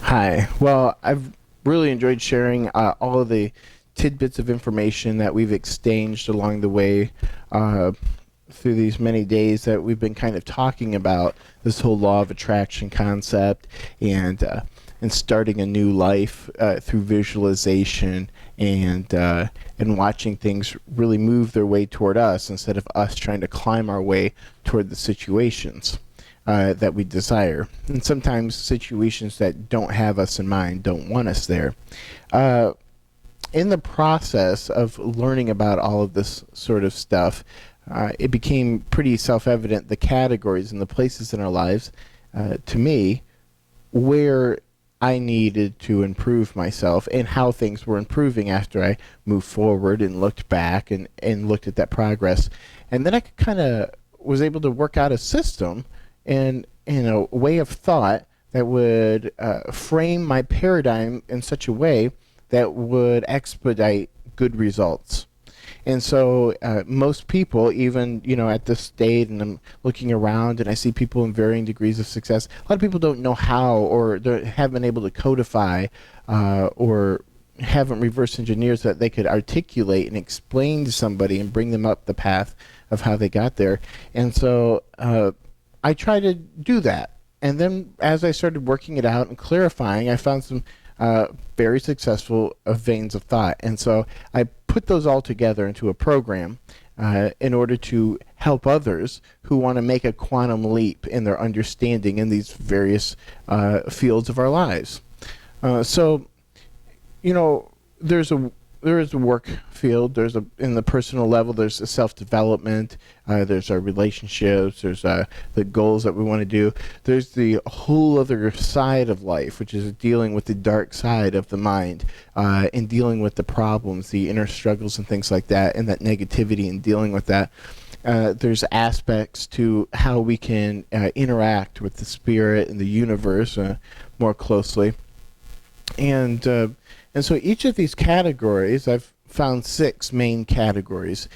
Hi. Well, I've really enjoyed sharing all of the tidbits of information that we've exchanged along the way uh, through these many days that we've been kind of talking about this whole law of attraction concept and starting a new life through visualization and watching things really move their way toward us instead of us trying to climb our way toward the situations that we desire. And sometimes situations that don't have us in mind don't want us there. Uh, in the process of learning about all of this sort of stuff, it became pretty self evident the categories and the places in our lives, to me, where I needed to improve myself and how things were improving after I moved forward and looked back and looked at that progress. And then I kind of was able to work out a system and a way of thought that would frame my paradigm in such a way that would expedite good results. And so most people, even at this state, and I'm looking around and I see people in varying degrees of success. A lot of people don't know how, or they haven't been able to codify, or haven't reverse engineers that they could articulate and explain to somebody and bring them up the path of how they got there. And so I try to do that. And then as I started working it out and clarifying, I found some very successful veins of thought. And so I put those all together into a program in order to help others who want to make a quantum leap in their understanding in these various fields of our lives. So, there's a work field. In the personal level, there's a self-development. There's our relationships. There's the goals that we want to do. There's the whole other side of life, which is dealing with the dark side of the mind and dealing with the problems, the inner struggles and things like that, and that negativity and dealing with that. There's aspects to how we can interact with the spirit and the universe more closely. And so each of these categories, I've found 6 main categories,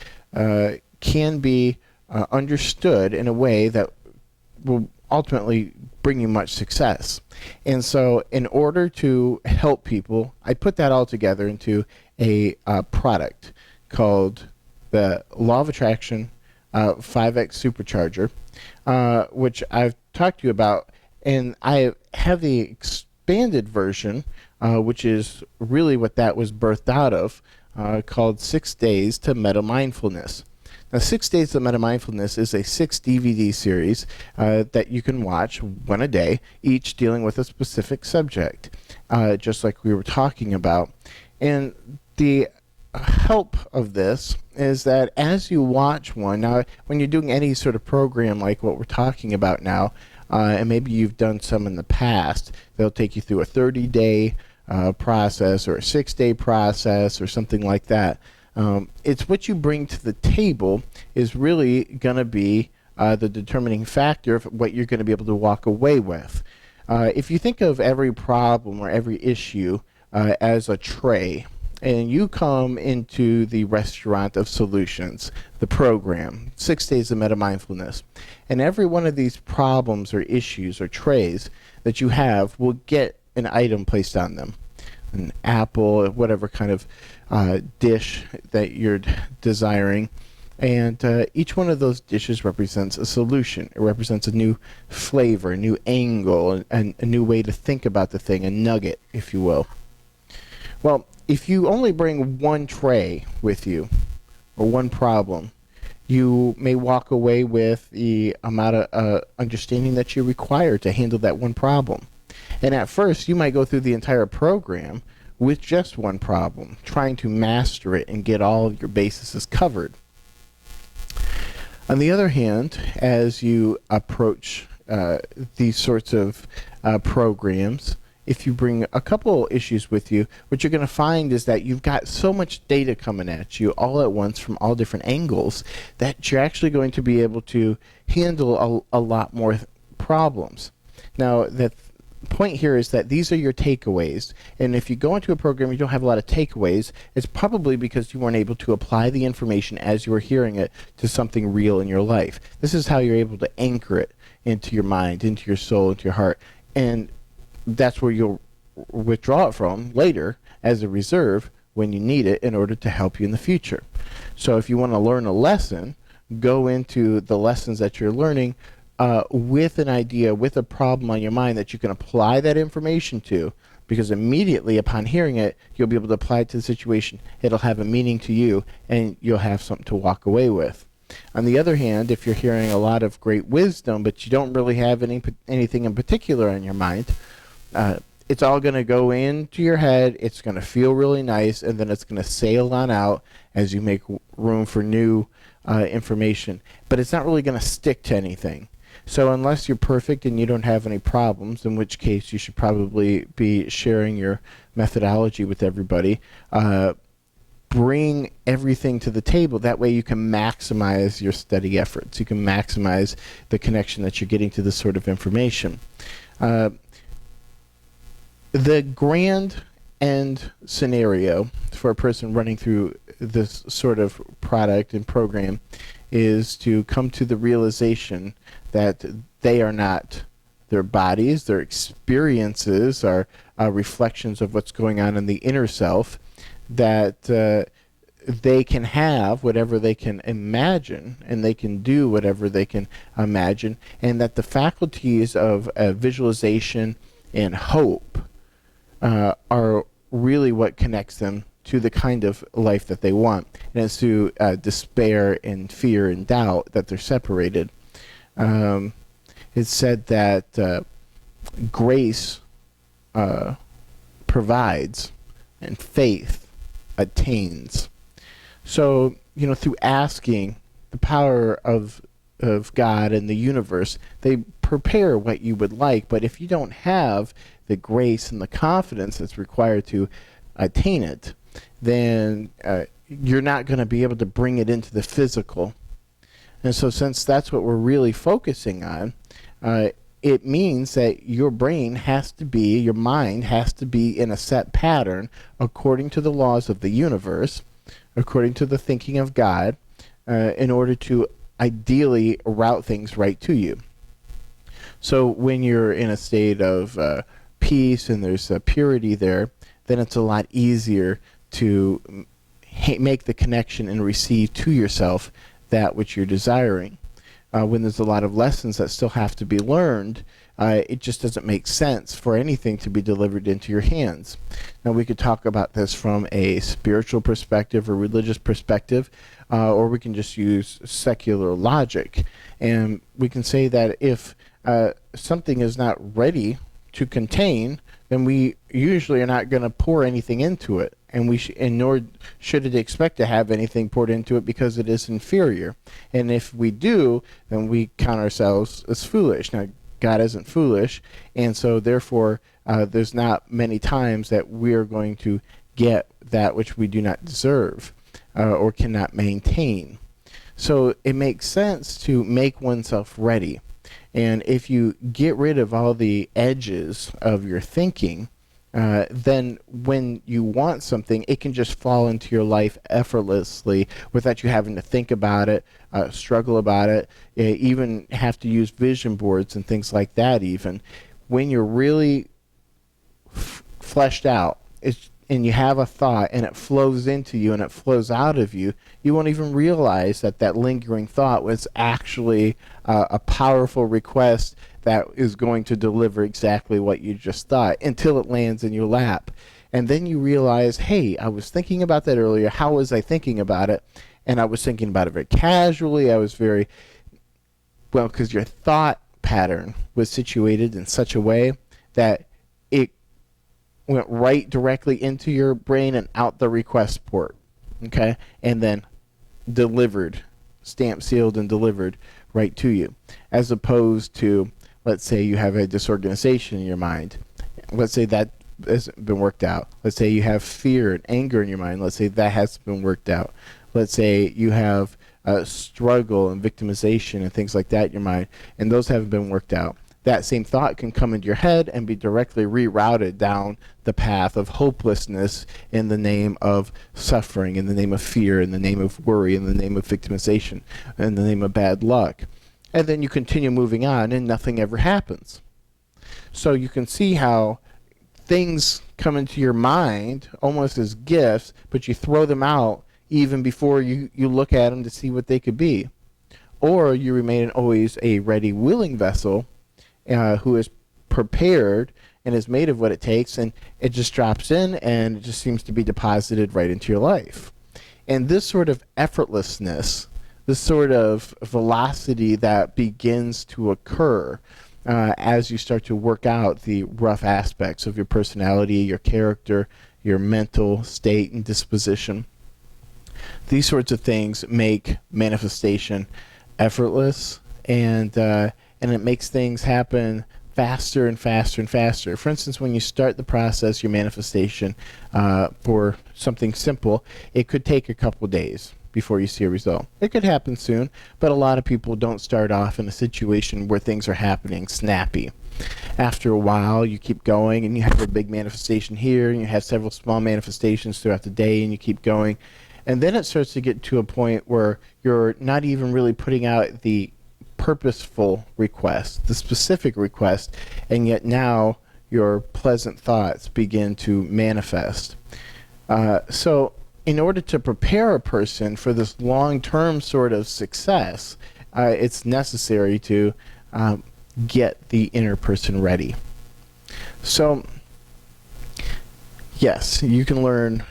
can be understood in a way that will ultimately bring you much success. And so in order to help people, I put that all together into a product called the Law of Attraction 5X Supercharger, which I've talked to you about. And I have the expanded version, which is really what that was birthed out of, called 6 Days to MetaMindfulness. Now, 6 Days to MetaMindfulness is a 6 DVD series that you can watch one a day, each dealing with a specific subject, just like we were talking about. And the help of this is that as you watch one, now when you're doing any sort of program like what we're talking about now, and maybe you've done some in the past, they'll take you through a 30-day process or a 6-day process or something like that. It's what you bring to the table is really going to be the determining factor of what you're going to be able to walk away with. If you think of every problem or every issue as a tray, and you come into the restaurant of solutions, the program, 6 Days of Meta-Mindfulness, and every one of these problems or issues or trays that you have will get an item placed on them, an apple, whatever kind of dish that you're desiring. And each one of those dishes represents a solution. It represents a new flavor, a new angle, and a new way to think about the thing, a nugget, if you will. Well, if you only bring one tray with you, or one problem, you may walk away with the amount of understanding that you require to handle that one problem. And at first, you might go through the entire program with just one problem, trying to master it and get all of your bases covered. On the other hand, as you approach these sorts of programs, if you bring a couple issues with you, what you're going to find is that you've got so much data coming at you all at once from all different angles that you're actually going to be able to handle a lot more problems. Now, the point here is that these are your takeaways, and if you go into a program you don't have a lot of takeaways, it's probably because you weren't able to apply the information as you were hearing it to something real in your life. This is how you're able to anchor it into your mind, into your soul, into your heart, and that's where you'll withdraw it from later as a reserve when you need it in order to help you in the future. So if you want to learn a lesson, go into the lessons that you're learning with an idea, with a problem on your mind that you can apply that information to, because immediately upon hearing it, you'll be able to apply it to the situation. It'll have a meaning to you, and you'll have something to walk away with. On the other hand, if you're hearing a lot of great wisdom, but you don't really have anything in particular on your mind, it's all going to go into your head. It's going to feel really nice, and then it's going to sail on out as you make room for new information. But it's not really going to stick to anything. So unless you're perfect and you don't have any problems, in which case you should probably be sharing your methodology with everybody, bring everything to the table. That way you can maximize your study efforts. You can maximize the connection that you're getting to this sort of information. The grand end scenario for a person running through this sort of product and program is to come to the realization that they are not their bodies. Their experiences are reflections of what's going on in the inner self, that they can have whatever they can imagine, and they can do whatever they can imagine, and that the faculties of visualization and hope are really what connects them to the kind of life that they want. And it's through despair and fear and doubt that they're separated. It's said that grace provides and faith attains. So, through asking, the power of God and the universe, they prepare what you would like. But if you don't have the grace and the confidence that's required to attain it, then you're not going to be able to bring it into the physical. And so since that's what we're really focusing on, it means that your brain has to be, your mind has to be in a set pattern according to the laws of the universe, according to the thinking of God, in order to ideally route things right to you. So when you're in a state of peace and there's purity there, then it's a lot easier to make the connection and receive to yourself that which you're desiring. When there's a lot of lessons that still have to be learned, it just doesn't make sense for anything to be delivered into your hands. Now, we could talk about this from a spiritual perspective or religious perspective, or we can just use secular logic. And we can say that if something is not ready to contain, then we usually are not going to pour anything into it, and nor should it expect to have anything poured into it because it is inferior. And if we do, then we count ourselves as foolish. Now, God isn't foolish, and so therefore there's not many times that we are going to get that which we do not deserve or cannot maintain. So it makes sense to make oneself ready. And if you get rid of all the edges of your thinking, then when you want something, it can just fall into your life effortlessly without you having to think about it, struggle about it, even have to use vision boards and things like that even. When you're really fleshed out, and you have a thought and it flows into you and it flows out of you, you won't even realize that that lingering thought was actually a powerful request that is going to deliver exactly what you just thought until it lands in your lap. And then you realize, hey, I was thinking about that earlier. How was I thinking about it? And I was thinking about it very casually. I was very, well, because your thought pattern was situated in such a way that it went right directly into your brain and out the request port, okay? And then delivered, stamped, sealed, and delivered right to you. As opposed to, let's say you have a disorganization in your mind. Let's say that hasn't been worked out. Let's say you have fear and anger in your mind. Let's say that hasn't been worked out. Let's say you have struggle and victimization and things like that in your mind, and those haven't been worked out. That same thought can come into your head and be directly rerouted down the path of hopelessness in the name of suffering, in the name of fear, in the name of worry, in the name of victimization, in the name of bad luck. And then you continue moving on and nothing ever happens. So you can see how things come into your mind almost as gifts, but you throw them out even before you look at them to see what they could be. Or you remain always a ready, willing vessel who is prepared and is made of what it takes, and it just drops in and it just seems to be deposited right into your life. And this sort of effortlessness, this sort of velocity that begins to occur as you start to work out the rough aspects of your personality, your character, your mental state and disposition. These sorts of things make manifestation effortless, and it makes things happen faster and faster and faster. For instance, when you start the process, your manifestation for something simple, it could take a couple days before you see a result. It could happen soon, but a lot of people don't start off in a situation where things are happening snappy. After a while, you keep going, and you have a big manifestation here, and you have several small manifestations throughout the day, and you keep going. And then it starts to get to a point where you're not even really putting out the purposeful request, the specific request, and yet now your pleasant thoughts begin to manifest. So in order to prepare a person for this long-term sort of success, it's necessary to get the inner person ready. So yes, you can learn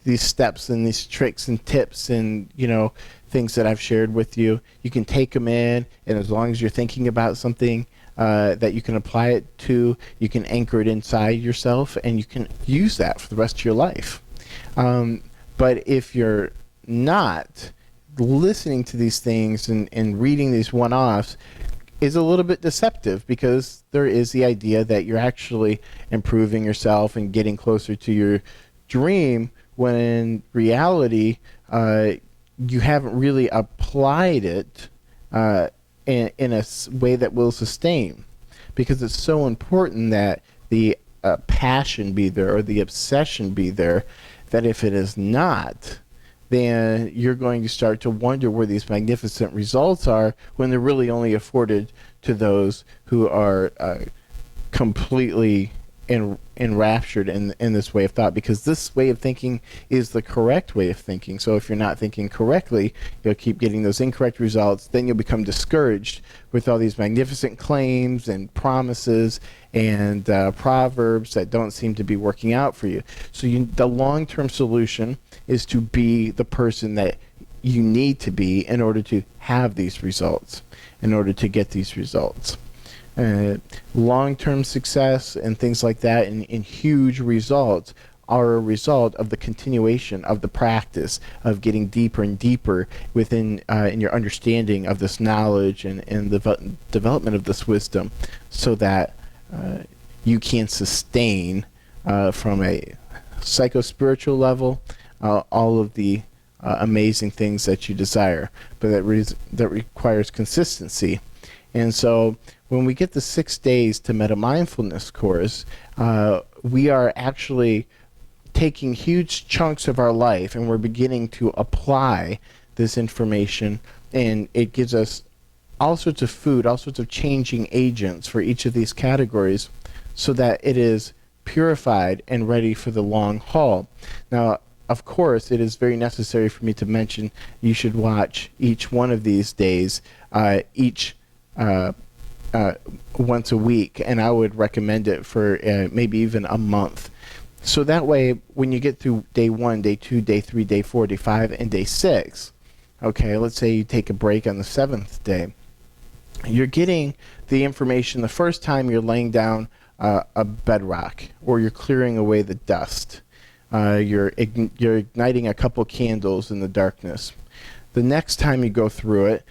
these steps and these tricks and tips and things that I've shared with you. You can take them in, and as long as you're thinking about something that you can apply it to, you can anchor it inside yourself, and you can use that for the rest of your life. But if you're not, listening to these things and reading these one-offs is a little bit deceptive, because there is the idea that you're actually improving yourself and getting closer to your dream, when in reality you haven't really applied it in a way that will sustain, because it's so important that the passion be there, or the obsession be there, that if it is not, then you're going to start to wonder where these magnificent results are, when they're really only afforded to those who are completely enraptured in this way of thought, because this way of thinking is the correct way of thinking. So if you're not thinking correctly, you'll keep getting those incorrect results. Then you'll become discouraged with all these magnificent claims and promises and proverbs that don't seem to be working out for you. So the long-term solution is to be the person that you need to be in order to have these results, in order to get these results. Long-term success and things like that, and huge results, are a result of the continuation of the practice of getting deeper and deeper within in your understanding of this knowledge and the development of this wisdom, so that you can sustain from a psycho-spiritual level all of the amazing things that you desire, but that requires consistency. And so when we get the 6 days to MetaMindfulness course, we are actually taking huge chunks of our life, and we're beginning to apply this information, and it gives us all sorts of food, all sorts of changing agents for each of these categories, so that it is purified and ready for the long haul. Now, of course, it is very necessary for me to mention you should watch each one of these days, once a week, and I would recommend it for maybe even a month. So that way, when you get through day 1, day 2, day 3, day 4, day 5, and day 6, okay, let's say you take a break on the 7th day, you're getting the information the first time you're laying down a bedrock, or you're clearing away the dust. You're igniting a couple candles in the darkness. The next time you go through it,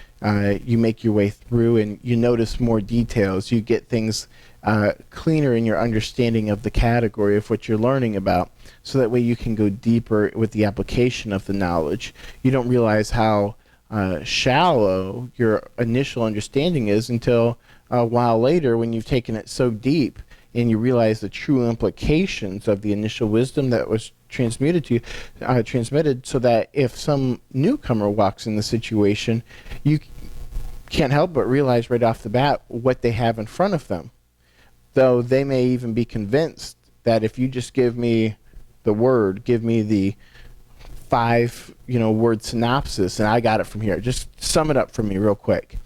you make your way through and you notice more details. You get things cleaner in your understanding of the category of what you're learning about, so that way you can go deeper with the application of the knowledge. You don't realize how shallow your initial understanding is until a while later, when you've taken it so deep and you realize the true implications of the initial wisdom that was transmitted to you, so that if some newcomer walks in the situation, you can't help but realize right off the bat what they have in front of them, though they may even be convinced that if you just give me the word, give me the 5 word synopsis, and I got it from here. Just sum it up for me real quick.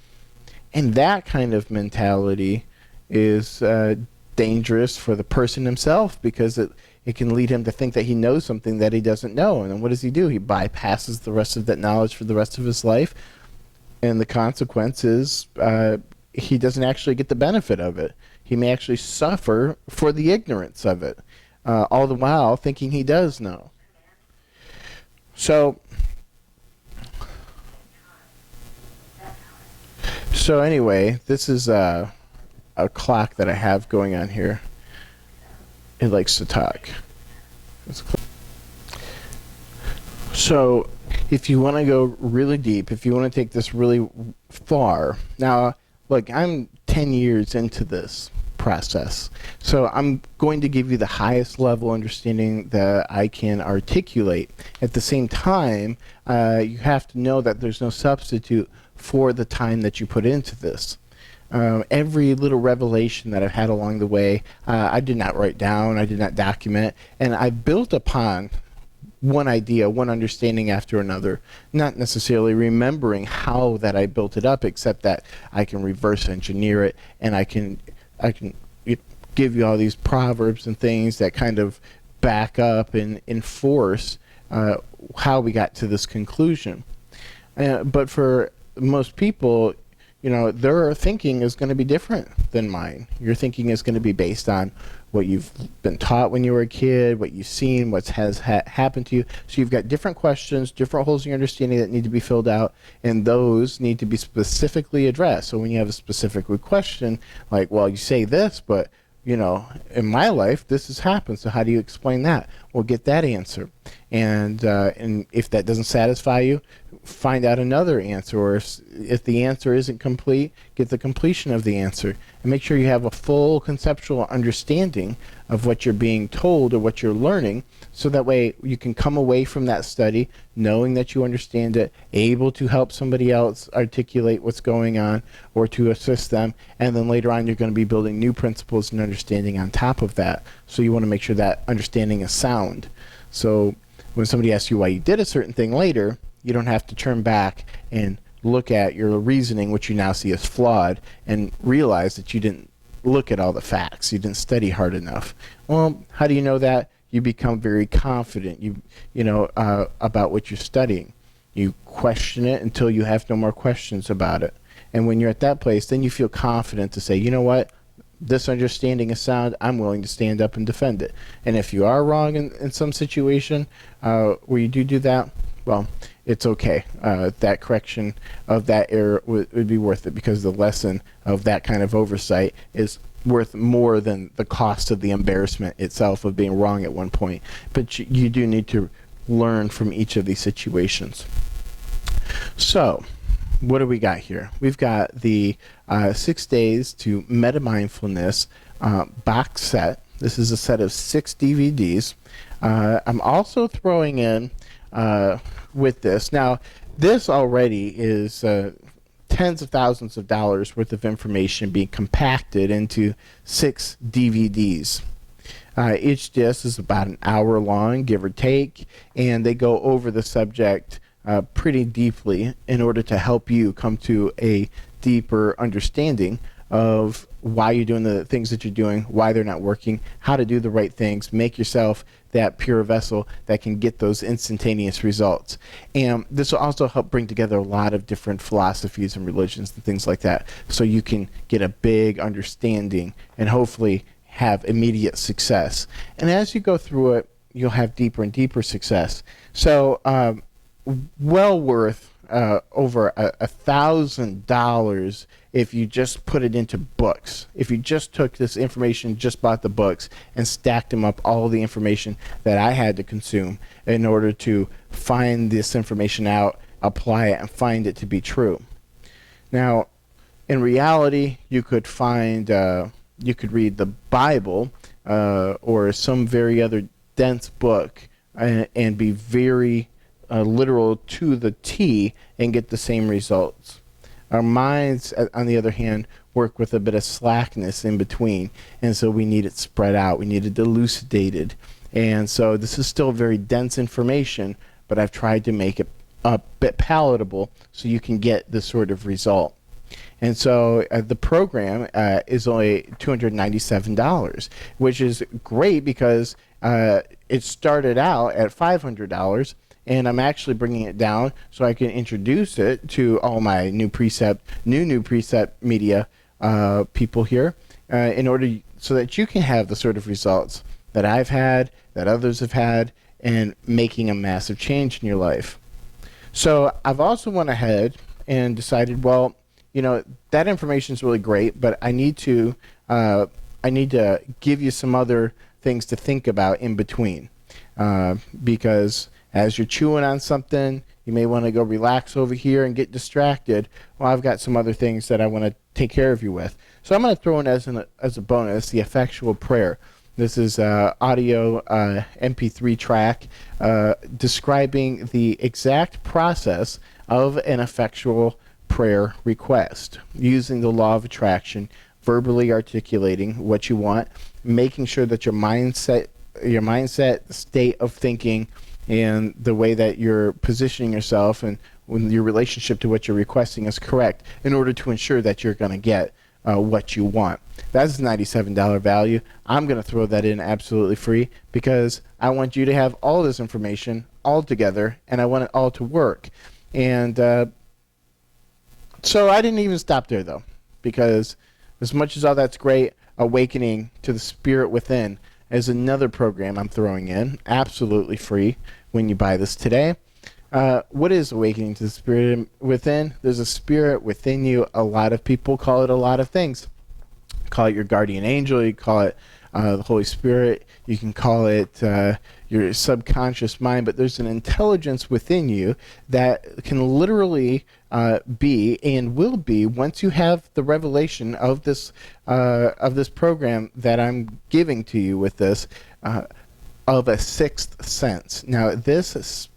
And that kind of mentality is dangerous for the person himself, because it can lead him to think that he knows something that he doesn't know. And then what does he do? He bypasses the rest of that knowledge for the rest of his life. And the consequence is he doesn't actually get the benefit of it. He may actually suffer for the ignorance of it, all the while thinking he does know. So anyway, this is a clock that I have going on here. It likes to talk. So if you want to go really deep, if you want to take this really far, now, look, I'm 10 years into this process. So I'm going to give you the highest level understanding that I can articulate. At the same time, you have to know that there's no substitute for the time that you put into this. Every little revelation that I've had along the way, I did not write down, I did not document, and I built upon one idea, one understanding after another, not necessarily remembering how that I built it up, except that I can reverse engineer it, and I can give you all these proverbs and things that kind of back up and enforce how we got to this conclusion. But for most people, their thinking is going to be different than mine. Your thinking is going to be based on what you've been taught when you were a kid, what you've seen, what has happened to you. So you've got different questions, different holes in your understanding that need to be filled out, and those need to be specifically addressed. So when you have a specific question, like, well, you say this, but in my life, this has happened. So how do you explain that? Well, get that answer. And if that doesn't satisfy you, find out another answer. Or if the answer isn't complete, get the completion of the answer. And make sure you have a full conceptual understanding of what you're being told or what you're learning, so that way you can come away from that study knowing that you understand it, able to help somebody else articulate what's going on or to assist them, and then later on you're going to be building new principles and understanding on top of that. So you want to make sure that understanding is sound. So when somebody asks you why you did a certain thing later, you don't have to turn back and look at your reasoning, which you now see as flawed, and realize that you didn't look at all the facts. You didn't study hard enough. Well, how do you know that? You become very confident about what you're studying. You question it until you have no more questions about it. And when you're at that place, then you feel confident to say, you know what? This understanding is sound. I'm willing to stand up and defend it. And if you are wrong in some situation where you do that, well, it's okay. That correction of that error would be worth it, because the lesson of that kind of oversight is worth more than the cost of the embarrassment itself of being wrong at one point. But you do need to learn from each of these situations. So what do we got here? We've got the 6 Days to MetaMindfulness box set. This is a set of 6 DVDs. I'm also throwing in with this. Now, this already is tens of thousands of dollars worth of information being compacted into 6 DVDs. Each disc is about an hour long, give or take, and they go over the subject pretty deeply in order to help you come to a deeper understanding of why you're doing the things that you're doing, why they're not working, how to do the right things, make yourself that pure vessel that can get those instantaneous results. And this will also help bring together a lot of different philosophies and religions and things like that, so you can get a big understanding and hopefully have immediate success. And as you go through it, you'll have deeper and deeper success. So well worth over $1,000 if you just put it into books. If you just took this information, just bought the books, and stacked them up, all the information that I had to consume in order to find this information out, apply it, and find it to be true. Now, in reality, you could find, you could read the Bible or some very other dense book and be very literal to the T and get the same results. Our minds, on the other hand, work with a bit of slackness in between. And so we need it spread out. We need it elucidated. And so this is still very dense information, but I've tried to make it a bit palatable so you can get this sort of result. And so the program is only $297, which is great because it started out at $500, and I'm actually bringing it down so I can introduce it to all my new Precept media people here in order so that you can have the sort of results that I've had, that others have had, and making a massive change in your life. So I've also went ahead and decided, well, you know, that information is really great, but I need to give you some other things to think about in between, because as you're chewing on something, you may want to go relax over here and get distracted. Well, I've got some other things that I want to take care of you with. So I'm going to throw in as a bonus the effectual prayer. This is audio MP3 track describing the exact process of an effectual prayer request, using the law of attraction, verbally articulating what you want, making sure that your mindset, state of thinking, and the way that you're positioning yourself and your relationship to what you're requesting is correct in order to ensure that you're going to get what you want. That's a $97 value. I'm going to throw that in absolutely free because I want you to have all this information all together, and I want it all to work. And so I didn't even stop there, though, because as much as all that's great, Awakening to the Spirit Within is another program I'm throwing in, absolutely free when you buy this today. What is Awakening to the Spirit Within? There's a spirit within you. A lot of people call it a lot of things. Call it your guardian angel. You call it the Holy Spirit. You can call it your subconscious mind. But there's an intelligence within you that can literally be and will be, once you have the revelation of this program that I'm giving to you with this, of a sixth sense. Now, this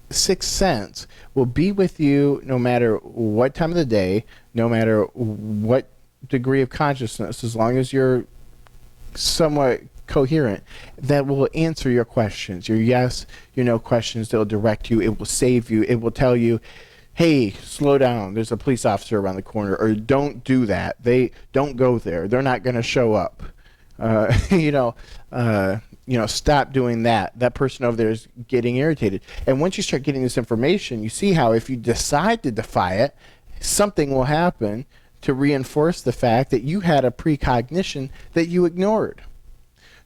sixth sense will be with you no matter what time of the day, no matter what degree of consciousness, as long as you're somewhat coherent, that will answer your questions, your yes, your no questions. They'll direct you. It will save you. It will tell you, hey, slow down. There's a police officer around the corner, or don't do that. They don't go there. They're not going to show up. Stop doing that. That person over there is getting irritated. And once you start getting this information, you see how if you decide to defy it, something will happen to reinforce the fact that you had a precognition that you ignored.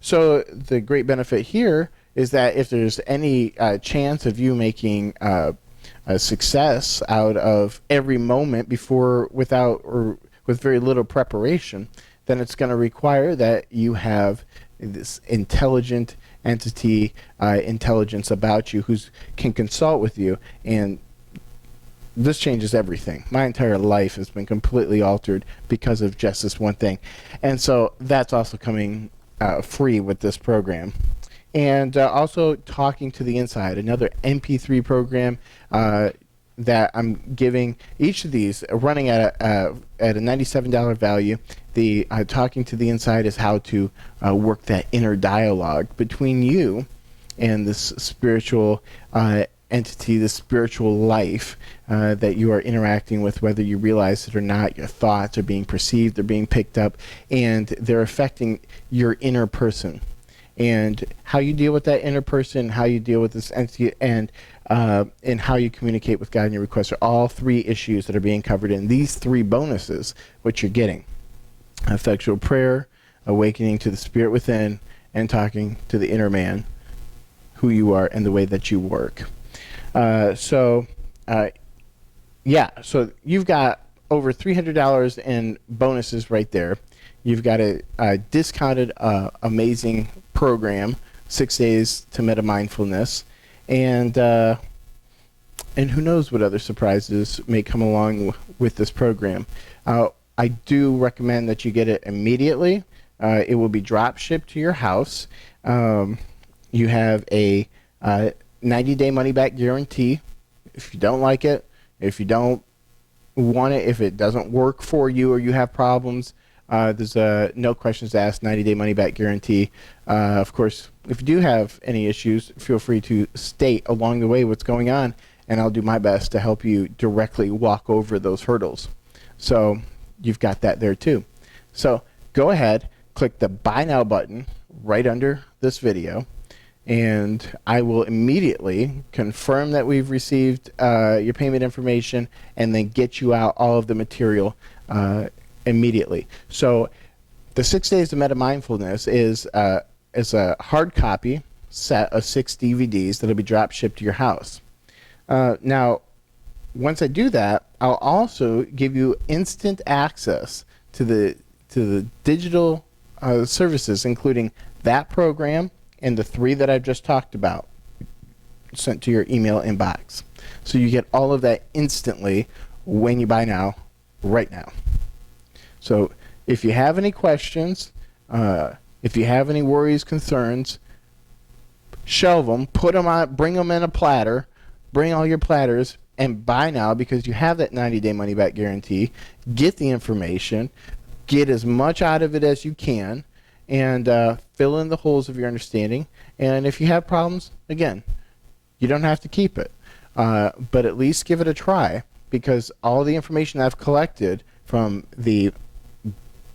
So the great benefit here is that if there's any chance of you making a success out of every moment without or with very little preparation, then it's going to require that you have this intelligent entity, intelligence about you who can consult with you. And this changes everything. My entire life has been completely altered because of just this one thing. And so that's also coming free with this program. And also Talking to the Inside, another MP3 program that I'm giving. Each of these running at a $97 value. The Talking to the Inside is how to work that inner dialogue between you and this spiritual entity, this spiritual life that you are interacting with, whether you realize it or not. Your thoughts are being perceived, they're being picked up, and they're affecting your inner person. And how you deal with that inner person, how you deal with this entity, and how you communicate with God in your requests are all three issues that are being covered in these three bonuses, which you're getting. Effectual prayer, awakening to the spirit within, and talking to the inner man, who you are and the way that you work. So you've got over $300 in bonuses right there. You've got a discounted, amazing program, 6 days to MetaMindfulness, and who knows what other surprises may come along with this program. I do recommend that you get it immediately. It will be drop shipped to your house. You have a 90-day money-back guarantee. If you don't like it, if you don't want it if it doesn't work for you or you have problems. There's a no questions asked 90-day money-back guarantee. Of course, if you do have any issues, feel free to state along the way what's going on, and I'll do my best to help you directly walk over those hurdles. So you've got that there too. So go ahead, click the Buy Now button right under this video, and I will immediately confirm that we've received your payment information and then get you out all of the material immediately. So the 6 Days of MetaMindfulness is a hard copy set of 6 DVDs that'll be drop shipped to your house. Now, once I do that, I'll also give you instant access to the digital services, including that program and the 3 that I've just talked about, sent to your email inbox. So you get all of that instantly when you buy now, right now. So if you have any questions, if you have any worries, concerns, shelve them, put them on, bring them in a platter, bring all your platters, and buy now, because you have that 90-day money-back guarantee. Get the information, get as much out of it as you can, and fill in the holes of your understanding. And if you have problems, again, you don't have to keep it, but at least give it a try, because all the information I've collected from the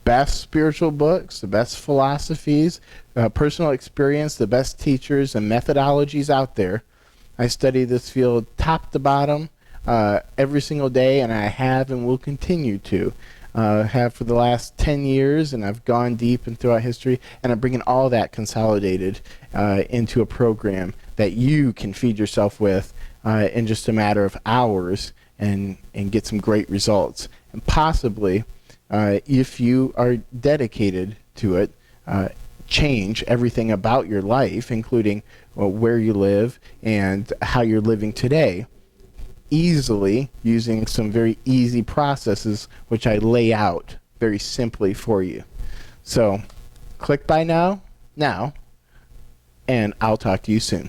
best spiritual books, the best philosophies, personal experience, the best teachers and methodologies out there. I study this field top to bottom every single day, and I have and will continue to have for the last 10 years, and I've gone deep and throughout history, and I'm bringing all that consolidated into a program that you can feed yourself with in just a matter of hours and get some great results. And possibly, if you are dedicated to it, change everything about your life, including where you live and how you're living today, easily using some very easy processes which I lay out very simply for you. So click Buy Now, and I'll talk to you soon.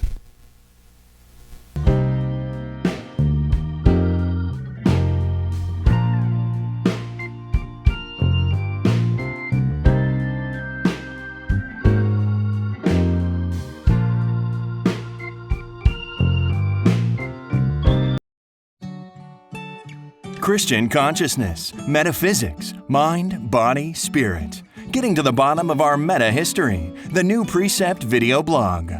Christian consciousness, metaphysics, mind, body, spirit. Getting to the bottom of our meta history. The new Precept video blog.